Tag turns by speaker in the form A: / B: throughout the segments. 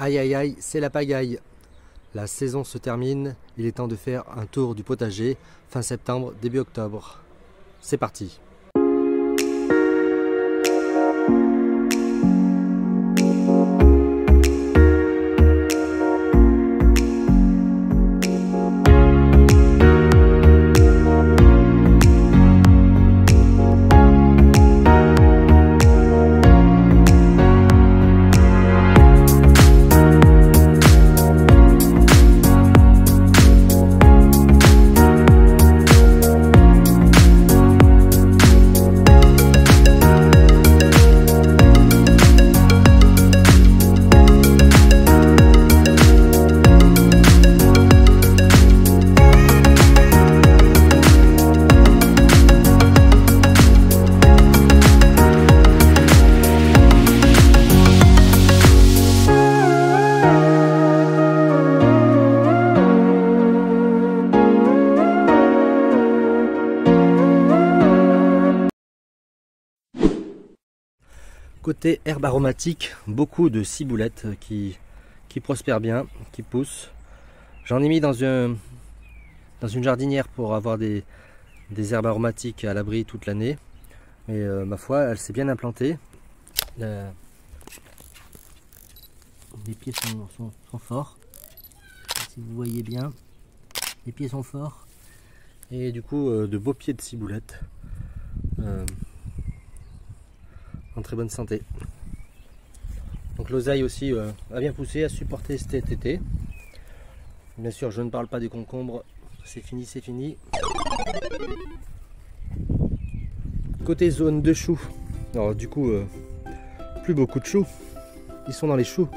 A: Aïe aïe aïe, c'est la pagaille. La saison se termine, il est temps de faire un tour du potager, fin septembre, début octobre. C'est parti. Côté herbe aromatique, beaucoup de ciboulettes qui prospèrent bien, qui poussent. J'en ai mis dans une jardinière pour avoir des herbes aromatiques à l'abri toute l'année. Mais ma foi, elle s'est bien implantée. Les pieds sont forts. Si vous voyez bien, les pieds sont forts. Et du coup, de beaux pieds de ciboulettes. En très bonne santé. Donc l'oseille aussi a bien poussé, a supporté cet été. Bien sûr, je ne parle pas des concombres, c'est fini, c'est fini. Côté zone de choux, alors du coup, plus beaucoup de choux, ils sont dans les choux.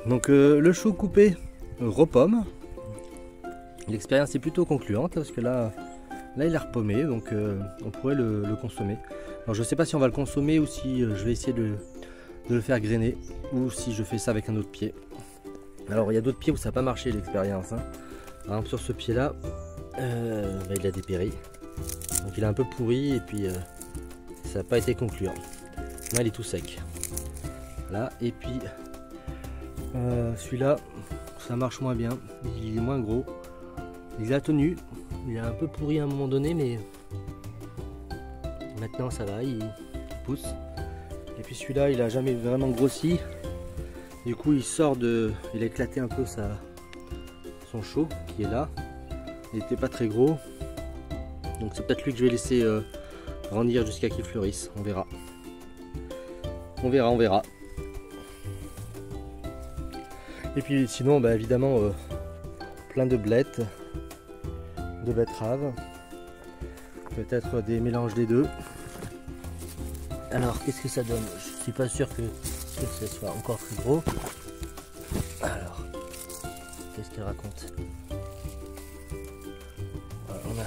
A: Donc le chou coupé repomme. L'expérience est plutôt concluante parce que là il a repommé, donc on pourrait le consommer. Alors je ne sais pas si on va le consommer ou si je vais essayer de le faire grainer ou si je fais ça avec un autre pied. Alors il y a d'autres pieds où ça n'a pas marché l'expérience. Par exemple sur ce pied là, il a dépéri. Donc il est un peu pourri et puis ça n'a pas été concluant. Là il est tout sec. Là et puis celui-là ça marche moins bien, il est moins gros. Il a tenu, il est un peu pourri à un moment donné mais maintenant ça va, il pousse. Et puis celui-là il a jamais vraiment grossi. Du coup il a éclaté un peu son chaux qui est là. Il n'était pas très gros. Donc c'est peut-être lui que je vais laisser grandir jusqu'à qu'il fleurisse. On verra. On verra. Et puis sinon évidemment plein de blettes, de betteraves. Peut-être des mélanges des deux. Alors qu'est-ce que ça donne? Je suis pas sûr que ce soit encore très gros. Alors qu'est-ce qu'elle raconte? Voilà, on a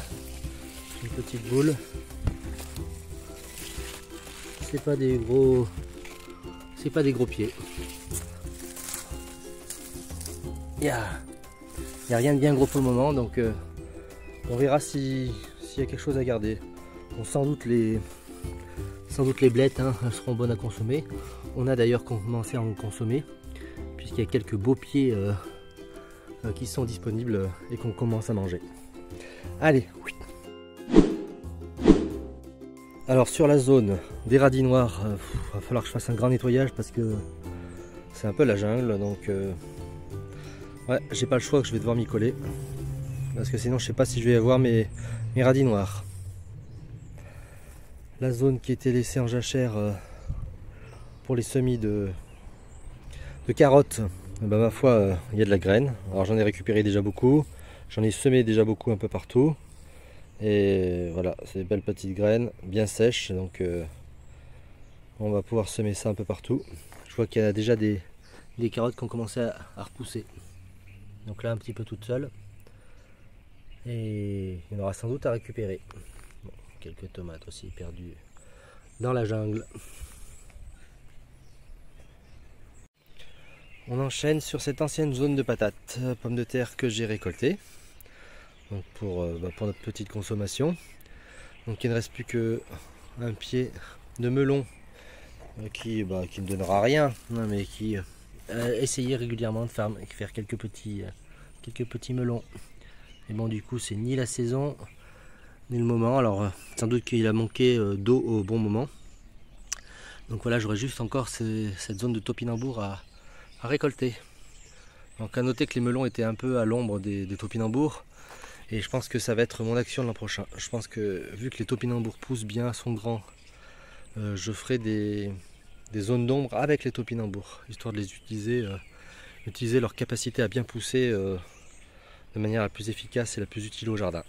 A: une petite boule. C'est pas des gros pieds. Il y a rien de bien gros pour le moment, donc on verra s'il y a quelque chose à garder. Bon, sans doute les blettes elles seront bonnes à consommer. On a d'ailleurs commencé à en consommer puisqu'il y a quelques beaux pieds qui sont disponibles et qu'on commence à manger. Allez, oui. Alors sur la zone des radis noirs, va falloir que je fasse un grand nettoyage parce que c'est un peu la jungle, donc ouais, j'ai pas le choix, que je vais devoir m'y coller parce que sinon je sais pas si je vais avoir mes radis noirs. La zone qui était laissée en jachère pour les semis de carottes, ma foi, il y a de la graine. Alors j'en ai récupéré déjà beaucoup, j'en ai semé déjà beaucoup un peu partout. Et voilà, c'est des belles petites graines, bien sèches, donc on va pouvoir semer ça un peu partout. Je vois qu'il y a déjà des carottes qui ont commencé à repousser. Donc là un petit peu toutes seules. Et il y en aura sans doute à récupérer. Bon, quelques tomates aussi perdues dans la jungle. On enchaîne sur cette ancienne zone de patates, pommes de terre que j'ai récoltées. Donc pour notre petite consommation. Donc il ne reste plus qu'un pied de melon qui ne donnera rien, hein, mais qui essayer régulièrement de faire quelques petits melons. Et bon, du coup, c'est ni la saison ni le moment. Alors, sans doute qu'il a manqué d'eau au bon moment. Donc voilà, j'aurais juste encore cette zone de topinambour à récolter. Donc à noter que les melons étaient un peu à l'ombre des topinambours. Et je pense que ça va être mon action l'an prochain. Je pense que vu que les topinambours poussent bien, sont grands, je ferai des zones d'ombre avec les topinambours, histoire de les utiliser leur capacité à bien pousser de manière la plus efficace et la plus utile au jardin.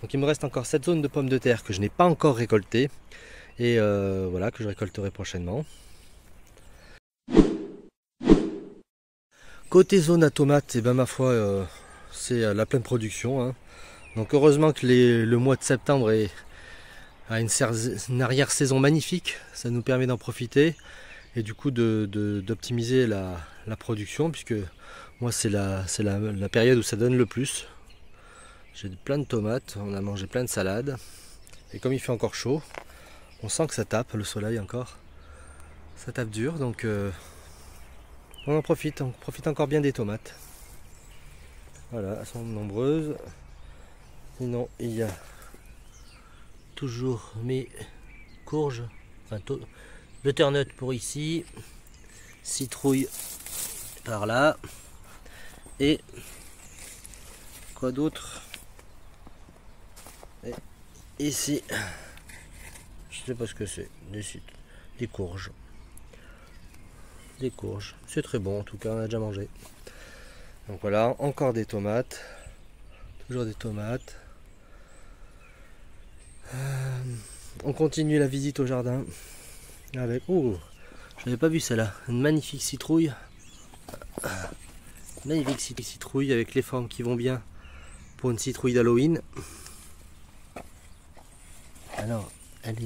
A: Donc il me reste encore cette zone de pommes de terre que je n'ai pas encore récoltée et voilà, que je récolterai prochainement. Côté zone à tomates, et ben ma foi, c'est la pleine production, hein. Donc heureusement que le mois de septembre a une arrière-saison magnifique, ça nous permet d'en profiter et du coup d'optimiser la production, puisque moi c'est la période où ça donne le plus. J'ai plein de tomates, on a mangé plein de salades et comme il fait encore chaud, on sent que ça tape, le soleil encore, ça tape dur, donc on profite encore bien des tomates. Voilà, elles sont nombreuses. Sinon, il y a toujours mes courges, enfin butternut pour ici, citrouille par là, et quoi d'autre? Ici, je sais pas ce que c'est, des courges. Des courges, c'est très bon en tout cas, on a déjà mangé. Donc voilà, encore des tomates, toujours des tomates. On continue la visite au jardin avec, oh, je n'avais pas vu celle-là, une magnifique citrouille. Magnifique citrouille avec les formes qui vont bien pour une citrouille d'Halloween. Alors, elle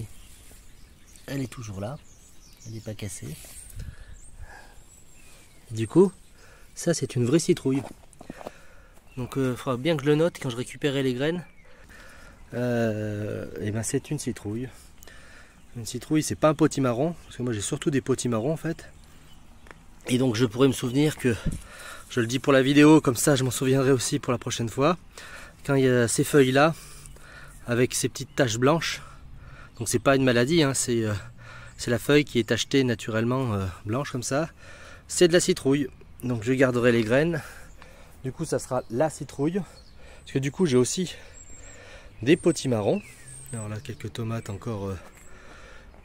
A: est toujours là, elle n'est pas cassée. Du coup, ça c'est une vraie citrouille. Donc il faudra bien que je le note quand je récupérerai les graines. Et ben c'est une citrouille. Une citrouille, c'est pas un potimarron, parce que moi j'ai surtout des potimarrons en fait. Et donc je pourrais me souvenir que, je le dis pour la vidéo, comme ça je m'en souviendrai aussi pour la prochaine fois, quand il y a ces feuilles là, avec ces petites taches blanches. Donc c'est pas une maladie, hein, c'est la feuille qui est tachetée naturellement blanche comme ça. C'est de la citrouille, donc je garderai les graines. Du coup ça sera la citrouille, parce que du coup j'ai aussi des potimarrons. Alors là quelques tomates encore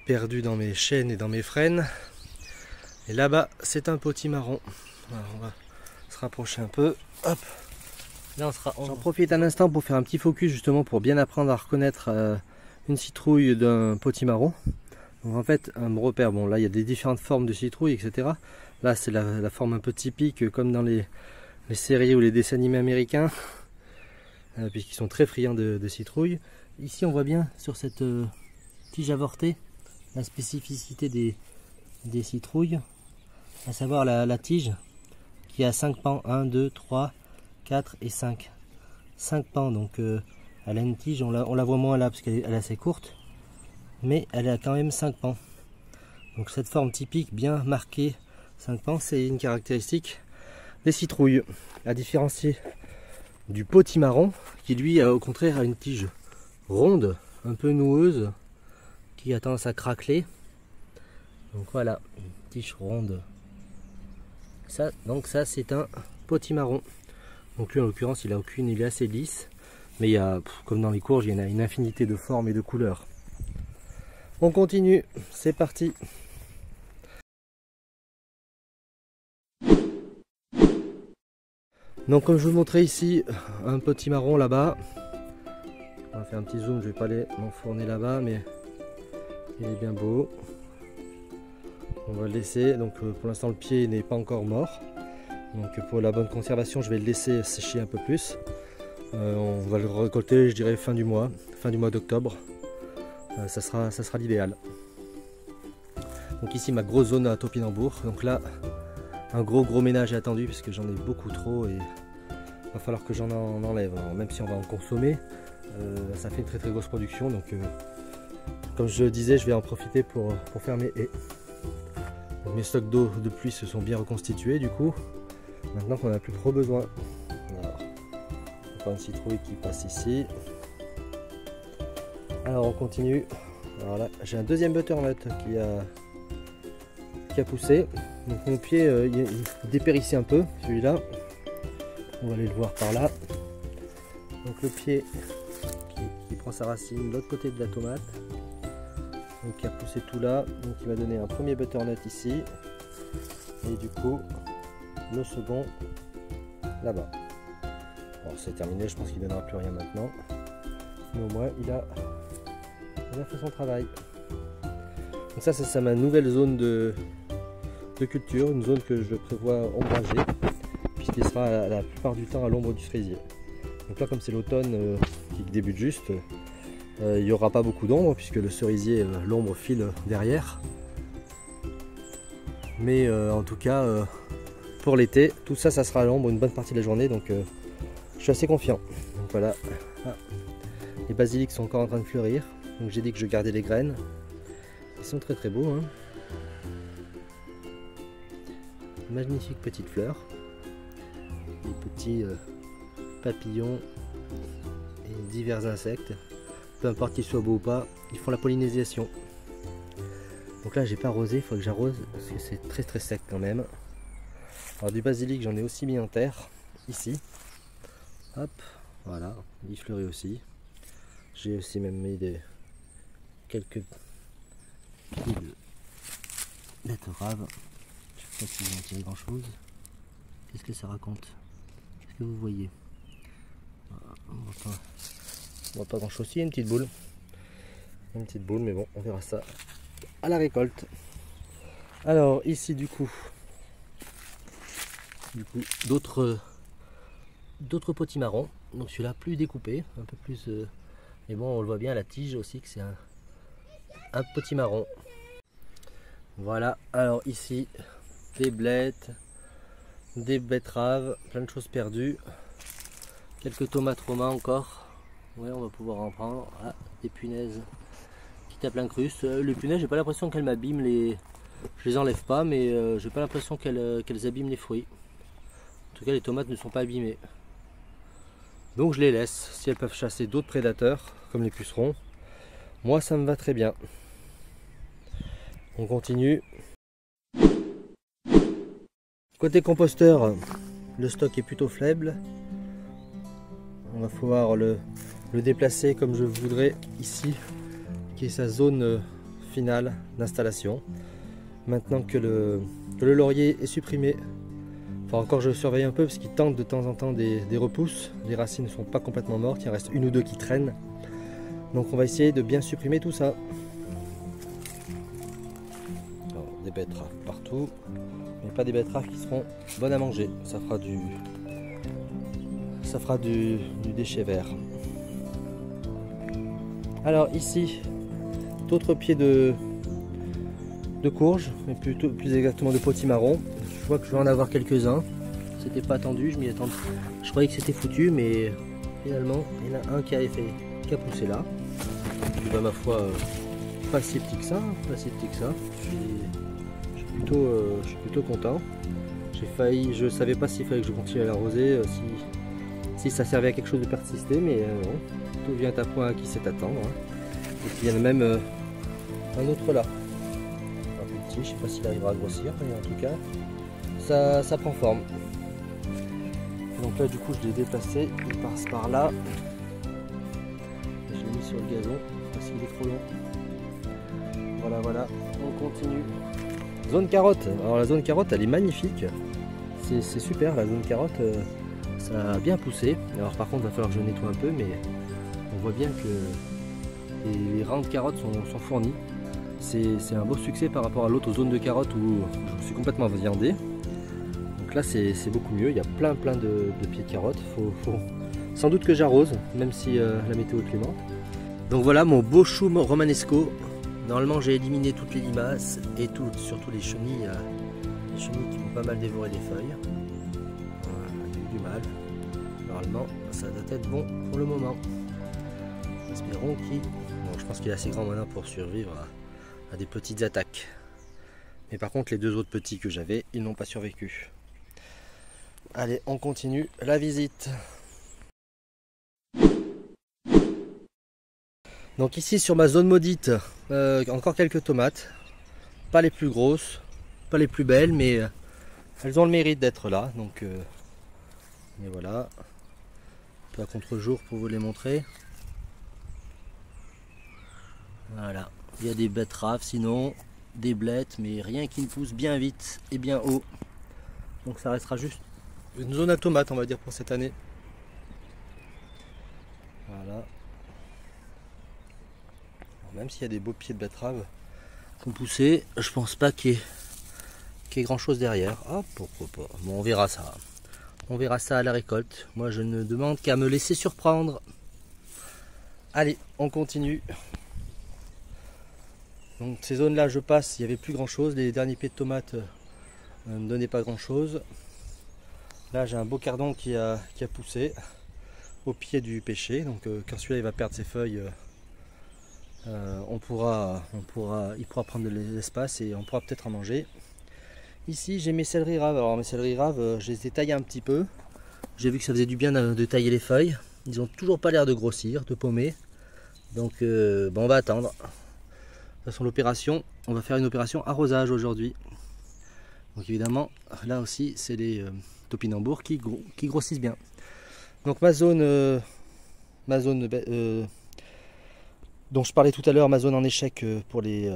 A: perdues dans mes chênes et dans mes frênes. Et là-bas c'est un potimarron. Alors on va se rapprocher un peu. Hop. Là j'en profite un instant pour faire un petit focus justement pour bien apprendre à reconnaître une citrouille d'un potimarron. Donc en fait un repère, bon là il y a des différentes formes de citrouilles, etc. Là c'est la forme un peu typique comme dans les séries ou les dessins animés américains, puisqu'ils sont très friands de citrouilles. Ici on voit bien sur cette tige avortée la spécificité des citrouilles, à savoir la tige qui a 5 pans, 1, 2, 3, 4 et 5. 5 pans, donc elle a une tige, on la voit moins là parce qu'elle est assez courte, mais elle a quand même 5 pans. Donc cette forme typique bien marquée, 5 pans, c'est une caractéristique des citrouilles, à différencier du potimarron qui lui au contraire a une tige ronde, un peu noueuse, qui a tendance à craqueler. Donc voilà, une tige ronde. Donc ça c'est un potimarron. Donc lui en l'occurrence il est assez lisse, mais il y a, comme dans les courges, il y en a une infinité de formes et de couleurs. On continue, c'est parti. Donc comme je vous montrais ici, un potimarron là-bas. On va faire un petit zoom, je vais pas aller m'enfourner là-bas, mais il est bien beau. On va le laisser, donc pour l'instant le pied n'est pas encore mort. Donc pour la bonne conservation, je vais le laisser sécher un peu plus. On va le récolter, je dirais fin du mois d'octobre. Ça sera l'idéal. Donc ici ma grosse zone à topinambour. Donc là, un gros ménage est attendu parce que j'en ai beaucoup trop et il va falloir que j'en enlève. Alors, même si on va en consommer, ça fait une très grosse production. Donc comme je le disais, je vais en profiter pour faire mes haies. Donc mes stocks d'eau de pluie se sont bien reconstitués du coup. Maintenant qu'on n'a plus trop besoin. Alors, encore une citrouille qui passe ici. Alors on continue. Alors là, j'ai un deuxième butternut qui a poussé. Donc mon pied il dépérissait un peu, celui-là. On va aller le voir par là. Donc le pied qui prend sa racine de l'autre côté de la tomate. Donc qui a poussé tout là. Donc il va donner un premier butternut ici. Et du coup, le second là-bas. Bon, c'est terminé, je pense qu'il ne donnera plus rien maintenant. Mais au moins il a fait son travail. Donc ça c'est ma nouvelle zone de culture, une zone que je prévois ombrager, puisqu'il sera la plupart du temps à l'ombre du cerisier. Donc là, comme c'est l'automne qui débute juste, il n'y aura pas beaucoup d'ombre, puisque le cerisier, l'ombre file derrière. Mais en tout cas, pour l'été, tout ça, ça sera à l'ombre une bonne partie de la journée, donc je suis assez confiant. Donc voilà, les basilics sont encore en train de fleurir, donc j'ai dit que je gardais les graines. Ils sont très très beaux, hein. Magnifiques petites fleurs, des petits papillons et divers insectes, peu importe qu'ils soient beaux ou pas, ils font la pollinisation. Donc là j'ai pas arrosé, il faut que j'arrose parce que c'est très très sec quand même. Alors du basilic j'en ai aussi mis en terre ici, hop, voilà, il fleurit aussi. J'ai aussi même mis quelques pieds de betterave. Je sais pas si vous en tirez grand chose. Qu'est-ce que ça raconte? Qu'est-ce que vous voyez? On voit pas grand chose. Il y a une petite boule. Une petite boule, mais bon, on verra ça à la récolte. Alors ici du coup d'autres potimarrons. Donc celui-là plus découpé, un peu plus. Mais bon, on le voit bien à la tige aussi que c'est un potimarron. Voilà. Alors ici. Des blettes, des betteraves, plein de choses perdues, quelques tomates romains encore, ouais on va pouvoir en prendre, ah, des punaises qui tapent l'incruste, les punaises j'ai pas l'impression qu'elles m'abîment, je les enlève pas mais j'ai pas l'impression qu'elles abîment les fruits, en tout cas les tomates ne sont pas abîmées, donc je les laisse, si elles peuvent chasser d'autres prédateurs comme les pucerons, moi ça me va très bien. On continue. Côté composteur, le stock est plutôt faible. On va pouvoir le déplacer comme je voudrais ici, qui est sa zone finale d'installation. Maintenant que le laurier est supprimé, enfin encore je surveille un peu parce qu'il tente de temps en temps des repousses. Les racines ne sont pas complètement mortes, il en reste une ou deux qui traînent. Donc on va essayer de bien supprimer tout ça. Alors, des betteraves partout. Mais pas des betteraves qui seront bonnes à manger, ça fera du déchet vert. Alors ici, d'autres pieds de courge, mais plus exactement de potimarron. Je vois que je vais en avoir quelques-uns. C'était pas attendu, je m'y attendais. Je croyais que c'était foutu, mais finalement, il y en a un qui a poussé là. Puis bah, ma foi, pas si petit que ça, Je suis plutôt content. Je savais pas s'il fallait que je continue à l'arroser, si ça servait à quelque chose de persister, mais non, tout vient à point à qui sait attendre. Hein. Et puis il y en a même un autre là, un peu petit, je sais pas s'il arrivera à grossir, mais en tout cas, ça prend forme. Donc là du coup je l'ai déplacé, il passe par là. Je l'ai mis sur le gazon parce qu'il est trop long. Voilà, on continue. Zone carotte, alors la zone carotte elle est magnifique, c'est super la zone carotte, ça a bien poussé. Alors par contre il va falloir que je nettoie un peu, mais on voit bien que les rangs de carottes sont fournis. C'est un beau succès par rapport à l'autre zone de carottes où je me suis complètement viandé. Donc là c'est beaucoup mieux, il y a plein de pieds de carottes, faut sans doute que j'arrose, même si la météo est clémente. Donc voilà mon beau chou romanesco. Normalement j'ai éliminé toutes les limaces et surtout les chenilles qui m'ont pas mal dévoré les feuilles. Voilà, j'ai eu du mal. Normalement ça doit être bon pour le moment. Espérons qu'il... Bon, je pense qu'il est assez grand maintenant pour survivre à des petites attaques. Mais par contre les deux autres petits que j'avais, ils n'ont pas survécu. Allez, on continue la visite. Donc ici sur ma zone maudite, encore quelques tomates. Pas les plus grosses, pas les plus belles, mais elles ont le mérite d'être là. Donc et voilà. Un peu à contre-jour pour vous les montrer. Voilà. Il y a des betteraves sinon, des blettes, mais rien qui ne pousse bien vite et bien haut. Donc ça restera juste une zone à tomates, on va dire, pour cette année. Voilà. Même s'il y a des beaux pieds de betterave qui ont poussé, je pense pas qu'il y ait grand chose derrière. Ah, pourquoi pas. Bon, on verra ça. On verra ça à la récolte. Moi, je ne demande qu'à me laisser surprendre. Allez, on continue. Donc ces zones-là, je passe, il n'y avait plus grand chose. Les derniers pieds de tomates ne me donnaient pas grand chose. Là, j'ai un beau cardon qui a poussé au pied du pêcher. Donc quand celui-là il va perdre ses feuilles, il pourra prendre de l'espace et on pourra peut-être en manger. Ici, j'ai mes céleris raves. Alors mes céleris raves, je les ai taillés un petit peu. J'ai vu que ça faisait du bien de tailler les feuilles. Ils n'ont toujours pas l'air de grossir, de paumer. Donc on va attendre. De toute façon, l'opération, on va faire une opération arrosage aujourd'hui. Donc évidemment, là aussi, c'est les topinambours qui grossissent bien. Donc ma zone dont je parlais tout à l'heure, ma zone en échec pour les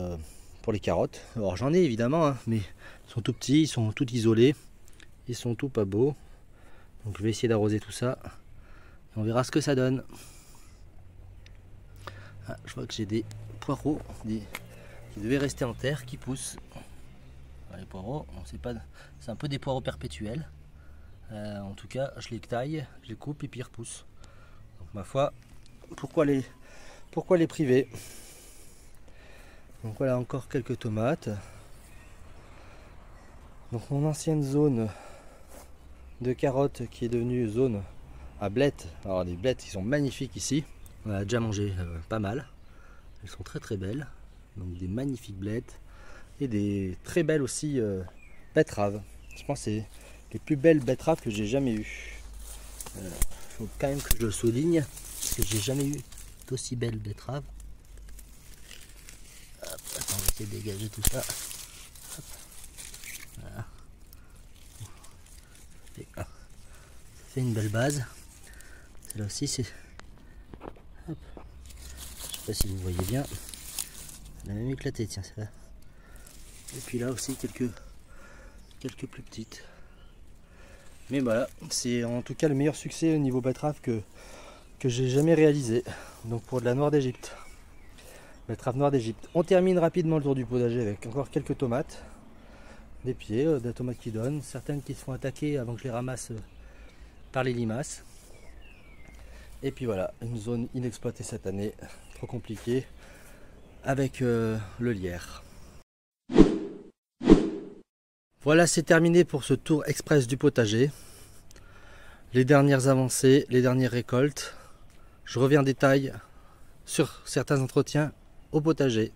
A: carottes. Alors j'en ai évidemment, hein, mais ils sont tout petits, ils sont tout isolés, ils sont tout pas beaux. Donc je vais essayer d'arroser tout ça. Et on verra ce que ça donne. Ah, je vois que j'ai des poireaux qui devaient rester en terre qui poussent. Alors, les poireaux, c'est un peu des poireaux perpétuels. En tout cas, je les taille, je les coupe et puis ils repoussent. Donc ma foi, pourquoi les priver? Donc voilà encore quelques tomates. Donc mon ancienne zone de carottes qui est devenue zone à blettes. Alors les blettes, ils sont magnifiques ici. On a déjà mangé pas mal. Elles sont très très belles. Donc des magnifiques blettes et des très belles aussi betteraves. Je pense que c'est les plus belles betteraves que j'ai jamais eues. Il faut quand même que je le souligne parce que j'ai jamais eu d'aussi belles betteraves. Hop, attends, on va essayer de dégager tout ça. Hop. Voilà. Et, ça fait une belle base. Celle-là aussi c'est. Hop. Je sais pas si vous voyez bien. Elle a même éclaté, tiens, celle-là. Et puis là aussi quelques plus petites. Mais voilà, c'est en tout cas le meilleur succès au niveau betterave que j'ai jamais réalisé. Donc pour de la noire d'Égypte. Betterave noire d'Égypte. On termine rapidement le tour du potager avec encore quelques tomates. Des pieds, des tomates qui donnent. Certaines qui se font attaquer avant que je les ramasse par les limaces. Et puis voilà, une zone inexploitée cette année. Trop compliquée. Avec le lierre. Voilà, c'est terminé pour ce tour express du potager. Les dernières avancées, les dernières récoltes. Je reviens en détail sur certains entretiens au potager.